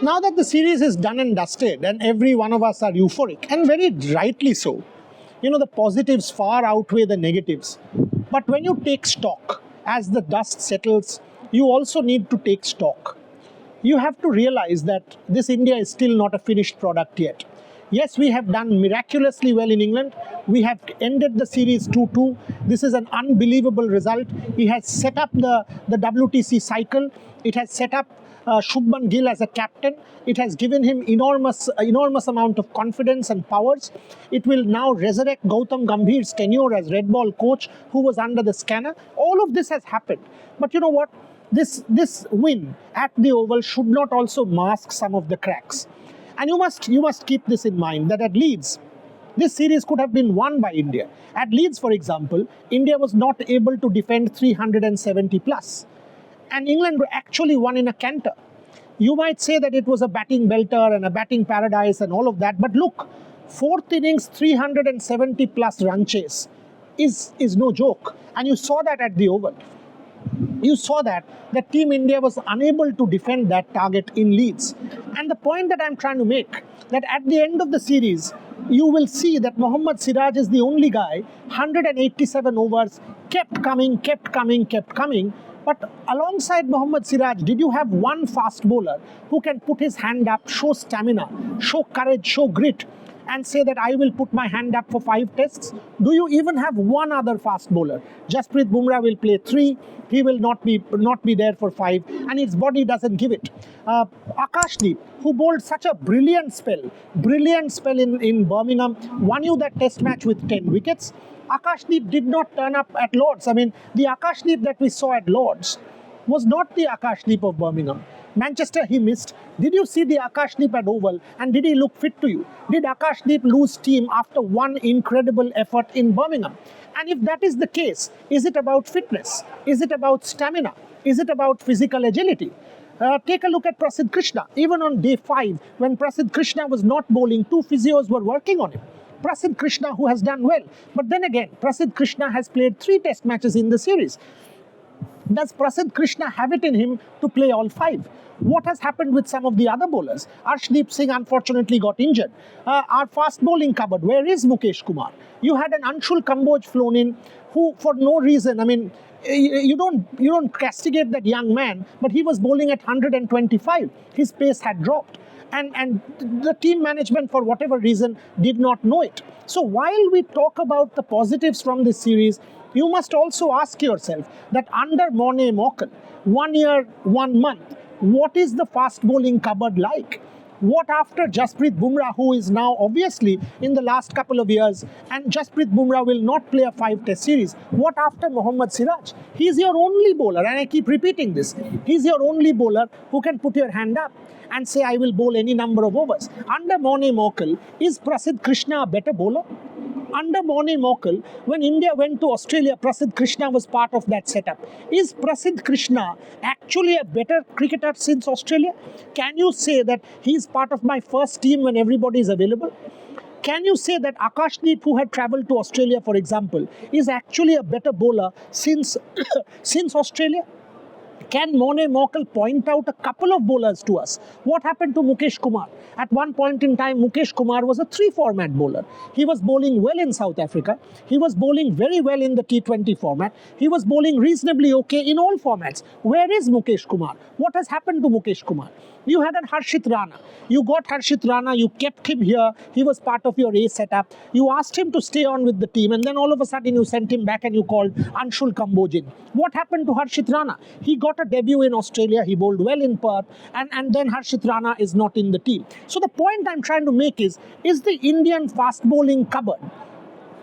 Now that the series is done and dusted and every one of us are euphoric, and very rightly so, the positives far outweigh the negatives. But when you take stock, as the dust settles, you also need to take stock. You have to realize that this India is still not a finished product yet. Yes, we have done miraculously well in England. We have ended the series 2-2. This is an unbelievable result. He has set up the WTC cycle. It has set up Shubman Gill as a captain. It has given him enormous amount of confidence and powers. It will now resurrect Gautam Gambhir's tenure as red ball coach, who was under the scanner. All of this has happened. But you know what? This win at the Oval should not also mask some of the cracks. And you must keep this in mind, that at Leeds, this series could have been won by India. At Leeds, for example, India was not able to defend 370 plus. And England actually won in a canter. You might say that it was a batting belter and a batting paradise and all of that. But look, fourth innings, 370 plus run chase is no joke. And you saw that at the Oval. You saw that Team India was unable to defend that target in Leeds. And the point that I'm trying to make, that at the end of the series, you will see that Mohammad Siraj is the only guy, 187 overs, kept coming. But alongside Mohammad Siraj, did you have one fast bowler who can put his hand up, show stamina, show courage, show grit, and say that I will put my hand up for 5 tests? Do you even have one other fast bowler? Jasprit Bumrah will play 3. He will not be there for 5, and his body doesn't give it. Akashdeep, who bowled such a brilliant spell in Birmingham, won you that test match with 10 wickets. Akashdeep did not turn up at Lords. I mean, the Akashdeep that we saw at Lords was not the Akashdeep of Birmingham. Manchester, he missed. Did you see the Akashdeep at Oval, and did he look fit to you? Did Akashdeep lose steam after one incredible effort in Birmingham? And if that is the case, is it about fitness? Is it about stamina? Is it about physical agility? Take a look at Prasidh Krishna. Even on day 5, when Prasidh Krishna was not bowling, 2 physios were working on him. Prasidh Krishna, who has done well. But then again, Prasidh Krishna has played 3 test matches in the series. Does Prasidh Krishna have it in him to play all 5? What has happened with some of the other bowlers? Arshdeep Singh unfortunately got injured. Our fast bowling cupboard, where is Mukesh Kumar? You had an Anshul Kamboj flown in, who for no reason, I mean, you don't castigate that young man, but he was bowling at 125. His pace had dropped. And the team management, for whatever reason, did not know it. So while we talk about the positives from this series, you must also ask yourself that under Morne Morkel, 1 year, 1 month, what is the fast bowling cupboard like? What after Jasprit Bumrah, who is now obviously in the last couple of years, and Jasprit Bumrah will not play a 5-test series. What after Mohammad Siraj? He's your only bowler, and I keep repeating this. He's your only bowler who can put your hand up and say, I will bowl any number of overs. Under Morne Morkel, is Prasidh Krishna a better bowler? Under Morne Morkel, when India went to Australia, Prasidh Krishna was part of that setup. Is Prasidh Krishna actually a better cricketer since Australia? Can you say that he's part of my first team when everybody is available? Can you say that Akashdeep, who had travelled to Australia, for example, is actually a better bowler since Australia? Can Morne Morkel point out a couple of bowlers to us? What happened to Mukesh Kumar? At one point in time, Mukesh Kumar was a 3-format bowler. He was bowling well in South Africa. He was bowling very well in the T20 format. He was bowling reasonably okay in all formats. Where is Mukesh Kumar? What has happened to Mukesh Kumar? You had an Harshit Rana. You got Harshit Rana, you kept him here. He was part of your A setup. You asked him to stay on with the team, and then all of a sudden you sent him back and you called Anshul Kamboj in. What happened to Harshit Rana? He got a debut in Australia. He bowled well in Perth, and then Harshit Rana is not in the team. So the point I'm trying to make is the Indian fast bowling cupboard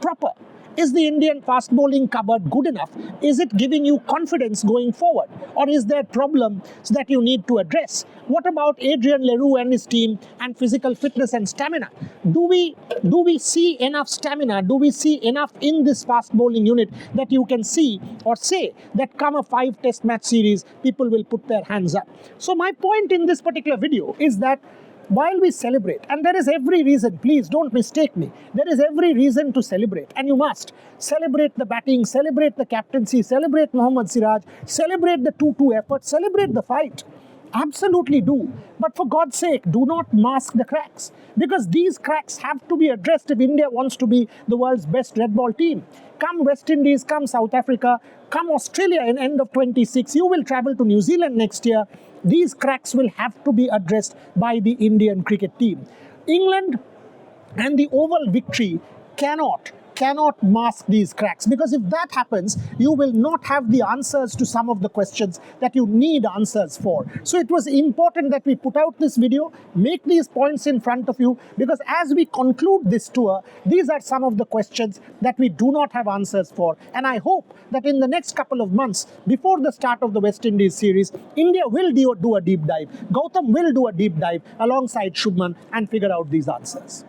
proper? Is the Indian fast bowling cupboard good enough? Is it giving you confidence going forward? Or is there problems that you need to address? What about Adrian Leroux and his team and physical fitness and stamina? Do we see enough stamina? Do we see enough in this fast bowling unit that you can see or say that come a 5-test match series, people will put their hands up? So my point in this particular video is that while we celebrate, and there is every reason, please don't mistake me, there is every reason to celebrate, and you must celebrate the batting, celebrate the captaincy, celebrate Mohammad Siraj, celebrate the 2-2 effort, celebrate the fight. Absolutely do. But for God's sake, do not mask the cracks. Because these cracks have to be addressed if India wants to be the world's best red ball team. Come West Indies, come South Africa, come Australia in end of 26. You will travel to New Zealand next year. These cracks will have to be addressed by the Indian cricket team. England and the Oval victory cannot mask these cracks, because if that happens, you will not have the answers to some of the questions that you need answers for. So it was important that we put out this video, make these points in front of you, because as we conclude this tour, these are some of the questions that we do not have answers for. And I hope that in the next couple of months, before the start of the West Indies series, India will do a deep dive. Gautam will do a deep dive alongside Shubman and figure out these answers.